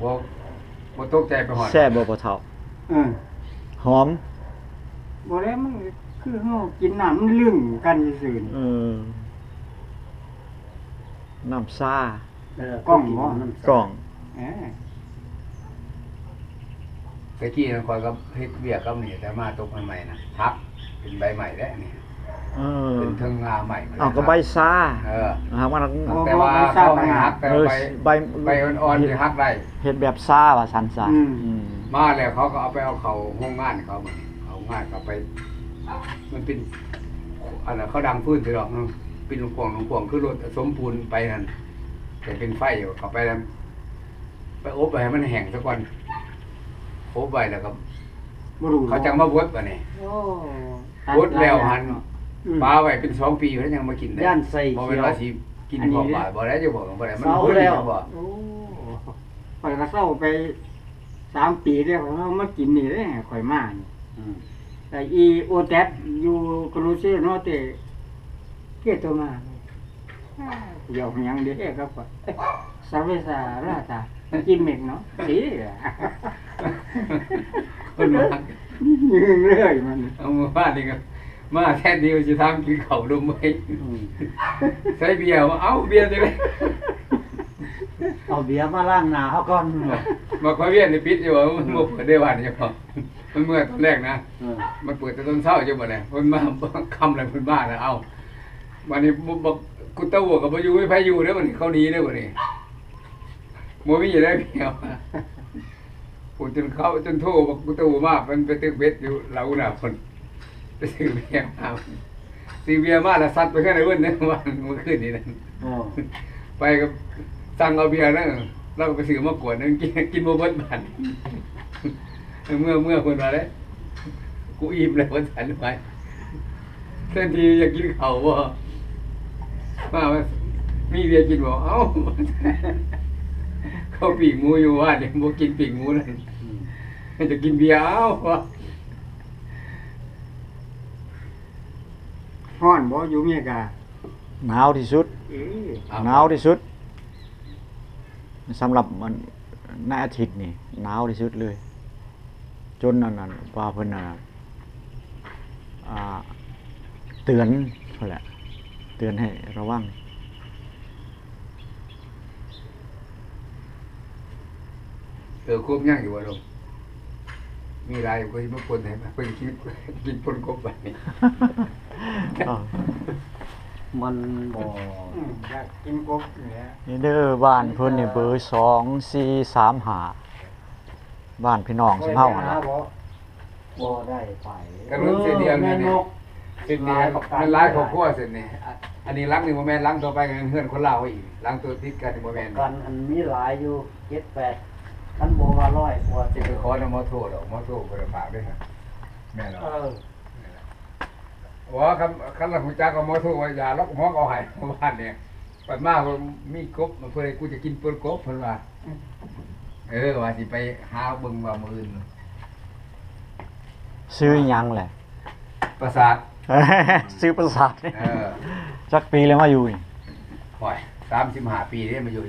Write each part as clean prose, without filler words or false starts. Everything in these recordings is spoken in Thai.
บ่ตกใจไปหอดแซ่บบ่เฒ่าหอมบ่แล้วมันคือเฮากินน้ำมันลึ่งกันซื่อน้ำซ่ากล้องบ่กล้องตะกี้นั่นข่อยก็เฮ็ดเวียกกับนี่แต่มาตกใหม่ๆน่ะฮักเป็นใบใหม่แล้วนี่เป็นเทิงงาใหม่ก็ใบซ่ามันแต่ว่าเขาให้ฮักแต่ใบอ่อนๆสิฮักได้เฮ็ดแบบซ่าว่าซั่นซะมาแล้วเขาก็เอาไปเอาเข้าโรงงานเขามันเอางานเขาไปมันเป็นอันนั้นเขาดังพื้นสิดอกเป็นหลวงพ่วงคือรถสมปูนไปนั่นแต่เป็นไฟอยู่เขาไปแล้วไปอบไว้ให้มันแห้งซะก่อนอบไว้แล้วก็เขาจังมาบดป่ะนี่บดแล้วหันปลาไว้เป็น2 ปีแล้วยังมากินได้ย่านใส่บ่แม่นว่าสิกินบ่บ่บ่ได้จะบอกบ่ได้มันเศร้าแล้วข่อยก็เศร้าไป3 ปีแล้วเขามากินนี่เด้ข่อยมานี่แต่อีโอแทสอยู่กรุเซโนเตเกตมาเดี๋ยวยังเด้ครับซาเวซาราตากินเม็ดเนาะสิคนมาเรื่อยมันเอามาบ้านนี่ก็มาแท้เดียวสิทำกินข้าวดมไว้ใส่เบียร์เอาเบียร์จังได๋เอาเบียร์มาล้างหน้าเฮาก่อนมาคอยเวียนนี่ปิดอยู่ว่ามันบ่เปิดได้วันเฉพาะมันเมื่อตอนแรกนะมันเปิดแต่ตอนเช้าจังบ่ได้เพิ่นมาค่ำแล้วเพิ่นมาแล้วเอาวันนี้บ่กูตะวัวก็บ่อยู่ไม่ไผอยู่เด้อบัดนี้เขาหนีเด้อบัดนี้บ่มีได้เพียวกูจนเขาจนโทรบอกกูตะวัวมามันไปตึกเบ็ดอยู่เราน่ะคนไปซื้อเบียร์มาซื้อเบียร์มาแล้วซัดไปข้างในเพิ่นเด้อวันเมื่อคืนนี้นั่นไปก็สั่งเอาเบียร์นั่นเราก็ไปซื้อมากวดนึงกินบ่เบิดบาทเมื่อเพิ่นว่าเด้กูอิ่มแล้วว่าฉันไปเส้นทีอยากกินข้าวบ่มามีเบียร์กินบ่เอ้าเขาปีกหมูอยู่ว่าเดี๋ยวบ่กินปีกหมูนั่นจะกินเบียร์เอ้าฮ้อนบ่อยู่อเมริกาหนาวที่สุดหนาวที่สุดสำหรับมันในอาทิตย์นี่หนาวที่สุดเลยจนนั่นว่าเพิ่นเตือนนั่นแหละเตือนให้ระวังควบย่างอยู่ว่าลงมีรายอยู่ก็สิมาปนให้มาเพิ่นกินปนกบไปมันบ่อยากกินกบนี่เด้อบ้านเพิ่นนี่เบอร์2435บ้านพี่น้องซุมเฮาหั่นล่ะบ่ได้ไปก็รู้เสียเดียวนี่เส้นนี้มันหลายครอบครัวเส้นนี้อันนี้หลังนี่บ่แม่นหลังต่อไปก็เฮือนคนลาวอีกหลังตัวติดกันนี่บ่แม่นกันอันมีหลายอยู่7-8คันบ่ว่า100กว่าสิไปขอนำหมอโทดอกหมอโทบ่ได้ฝากเด้อครับแม่นว่าคันละฮู้จักกับหมอโทว่ายาล็อกหมอเอาให้เมื่อวานเนี่ยปัดมาว่ามีกบเพิ่นกูจะกินเปิ้นกบเพิ่นว่าว่าสิไปหาเบิ่งว่ามื้ออื่นซื้อหยังแหละปราสาทซื้อปราสาทจักปีแล้วมาอยู่นี่โอ้ย35 ปีเด้มาอยู่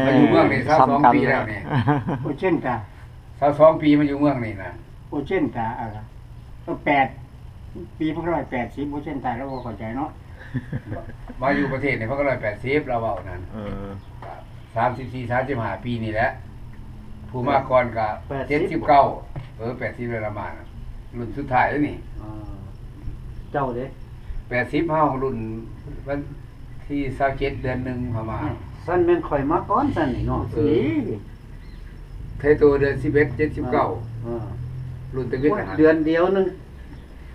มาอยู่เมืองนี่22 ปีแล้วนี่โอเช่นกะ22 ปีมาอยู่เมืองนี่นะโอเช่นกะก็8ปี180โอเช่นตายแล้วบ่เข้าใจเนาะมาอยู่ประเทศนี่180เราเว้านั่น34 35 ปีนี่แหละผู้มาก่อนก็79 80เลยละมารุ่นสุดท้ายแล้วนี่เจ้าเด้80เฮารุ่นวันที่27เดือน1เข้ามาซั่นแม่นข่อยมาก่อนซั่นนี่เนาะนี่เทโตเดือน11 79รุ่นตะกี้เดือนเดียวนึง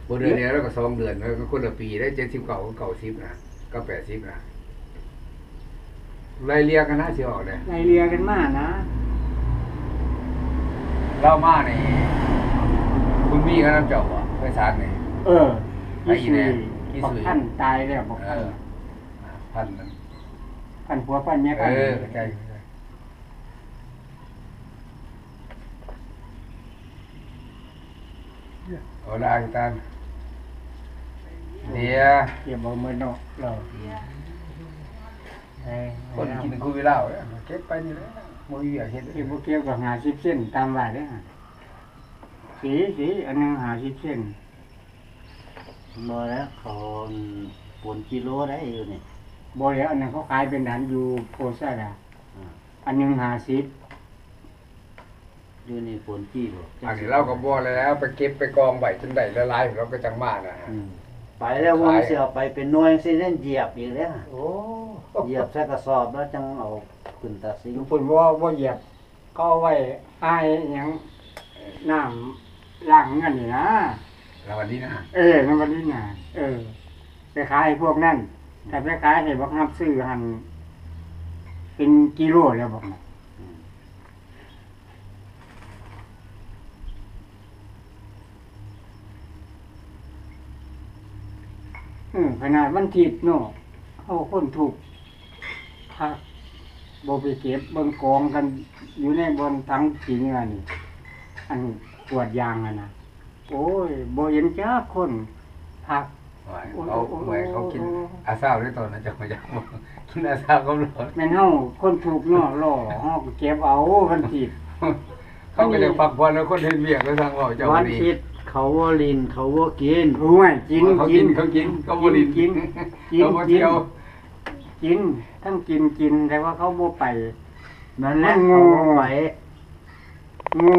บ่เดือนเดียวแล้วก็2เดือนแล้วก็คนละปีได้79กับ90นะก็80นะไล่เรียกกันนะสิออกได้ไล่เรียกกันมานะเรามานี่คุณมีกันนำเจ้าบ่ไปศาลนี่ไอ้แน่ที่สุดท่านตายแล้วบอกท่านนั้นท่านผัวพันเมียกันใช่เอาล่ะอาจารย์เดี๋ยวบ่มื้อเนาะเราคนกินกูเวลาเก็บไปนี่แหละ บ่มีอยากเฮ็ด ที่บ่เกี่ยวกับ50เส้นตามว่าเด้อสีอันนึง50เส้น บ่แล้วเขาปนกิโลได้อยู่นี่ บ่แล้วอันนั้นเขาขายเป็นดันอยู่โพซาดาอันนึง50 อยู่นี่ปนกี่บ่ อันนี้เราก็บ่แล้วไปเก็บไปกองไว้จนได้ละลายเราก็จังมาน่ะ ไปแล้ววงสิเอาไปเป็นหน่วยสิเล่นเหยียบอีกแล้ว โอ้ เหยียบใส่กระสอบแล้วจังเอาขึ้นตาสิง อยู่พุ่นบ่เหยียบก็เอาไว้อ้ายหยังน้ำล้างเงินนี่นะ แล้ววันนี้นะ น้ำมันนี่น่ะไปขายให้พวกนั้นแต่ไปขายให้บอกนับซื้อหันเป็นกิโลแล้วบอกนะขนาดวันทิพย์เนาะเขาคนถูกถ้าบ่ไปเก็บเบิ่งกองกันอยู่ในบนทั้งสีเงินนี่อันตรวจยางอะนะโอ้ยบ่เห็นจ้าคนพัก เขากินอาซาวด้วยตอนนั้นจะมาจากกินอาซาวก็รอด แม่นเฮาคนถูกเนาะล่อเฮาก็เก็บเอาวันทิพย์ เขาก็จะพักผ่อนแล้วคนเห็นเบียกก็สั่งว่าเจ้า วัน ดี คิดเขาว่าลินเขาว่ากิน รู้ไหมกิน เขากินเขาบริกินเขาบ่เที่ยว กินทั้งกินแต่ว่าเขาบ่ไป นั่นแหละ มันโง่ เขาบ่ไป โง่